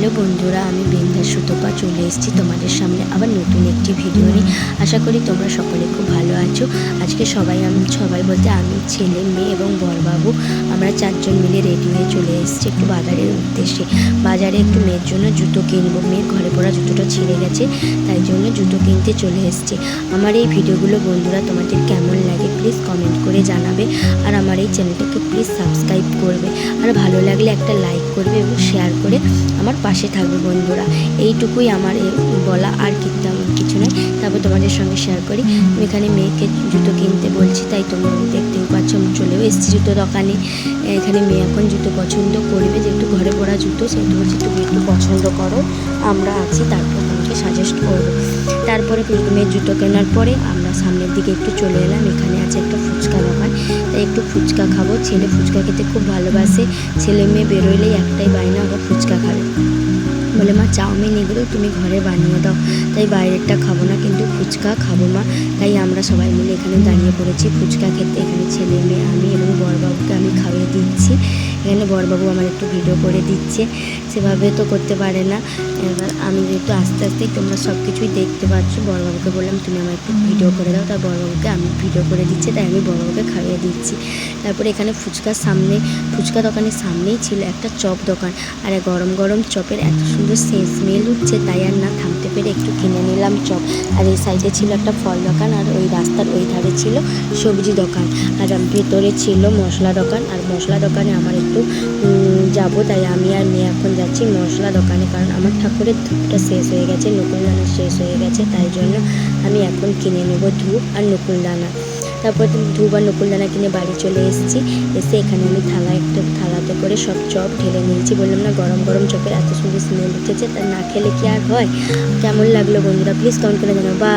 Hello বন্ধুরা, আমি বৃন্দা সুতপা চলে এসেছি তোমাদের সামনে আবার নতুন একটি ভিডিও নিয়ে। আশা করি তোমরা সকলে খুব ভালো আছো। আজকে সবাই বলতে আমি, ছেলে, মেয়ে এবং বরবাবু আমরা চারজন মিলে রেডি হয়ে চলে এসেছি একটু বাজারের উদ্দেশ্যে। বাজারে একটু মেয়ের জন্য জুতো কিনবো। মেয়ের ঘরে পড়া জুতোটা ছিঁড়ে গেছে, তাই জন্য জুতো কিনতে চলে এসেছি। আমার এই ভিডিওগুলো বন্ধুরা তোমাদের কেমন লাগে প্লিজ কমেন্ট করে জানাবে, আর আমার এই চ্যানেলটাকে প্লিজ সাবস্ক্রাইব করবে, আর ভালো লাগলে একটা লাইক করবে এবং শেয়ার করে আমার পাশে থাকবে বন্ধুরা। এইটুকুই আমার বলা, আর কিছু নয়। তারপর তোমাদের সঙ্গে শেয়ার করি। আমি এখানে মেয়েকে জুতো কিনতে বলছি, তাই তোমরা দেখতেও পাচ্ছ আমি চলেও এসেছি জুতো দোকানে। এখানে মেয়ে এখন জুতো পছন্দ করবে, যেহেতু ঘরে পড়া জুতো, সেহেতু বলছি তুমি একটু পছন্দ করো, আমরা আছি, তারপর তোমাকে সাজেস্ট করবো। তারপরে মেয়ের জুতো কেনার পরে আমরা সামনের দিকে একটু চলে এলাম। এখানে আছে একটা ফুচকা দোকান, তাই একটু ফুচকা খাবো। ছেলে ফুচকা খেতে খুব ভালোবাসে। ছেলে মেয়ে বেরোলেই একটাই বায়না, ওরা ফুচকা খাবে। বলে মা চাউমিন এগুলো তুমি ঘরে বানিয়ে দাও, তাই বাইরেরটা খাবো না, কিন্তু ফুচকা খাবো মা। তাই আমরা সবাই মিলে এখানে দাঁড়িয়ে পড়েছি ফুচকা খেতে। এখানে ছেলে মেয়ে, আমি এবং বরবাবুকে আমি খাইয়ে দিচ্ছি। এখানে বরবাবু আমার একটু ভিডিও করে দিচ্ছে, সেভাবে তো করতে পারে না। এবার আমি যেহেতু আস্তে আস্তেই তোমরা সব কিছুই দেখতে পাচ্ছ, বরবাবুকে বললাম তুমি আমার একটু ভিডিও করে দাও, তাই বরবাবুকে আমি ভিডিও করে দিচ্ছি, তাই আমি বরবাবুকে খাইয়ে দিচ্ছি। তারপরে এখানে ফুচকা দোকানের সামনেই ছিল একটা চপ দোকান, আর গরম গরম চপের এত সুন্দর স্মেল উঠছে, তাই আর না থামতে পেরে একটু কিনে নিলাম চপ। আর এই সাইডে ছিল একটা ফল দোকান, আর ওই রাস্তার ওই ধারে ছিল সবজি দোকান, আর ভেতরে ছিল মশলা দোকান। আর মশলা দোকানে আমার একটু যাবো, তাই আমি আর মেয়ে এখন যাচ্ছি মশলা দোকানে, কারণ আমার ঠাকুরের ধূপটা শেষ হয়ে গেছে, নকুলদানা শেষ হয়ে গেছে, তাই জন্য আমি এখন কিনে নেবো ধূপ আর নকুলদানা। তারপর ধূপ আর নকুলদানা কিনে বাড়ি চলে এসেছি। এসে এখানে আমি থালাতে করে সব চপ ঢেলে নিয়েছি। বললাম না গরম গরম চপের এত সুন্দর স্মেল উঠেছে, তা না খেলে কি আর হয়। কেমন লাগলো বন্ধুরা প্লিজ কমেন্ট করে জানাও। বা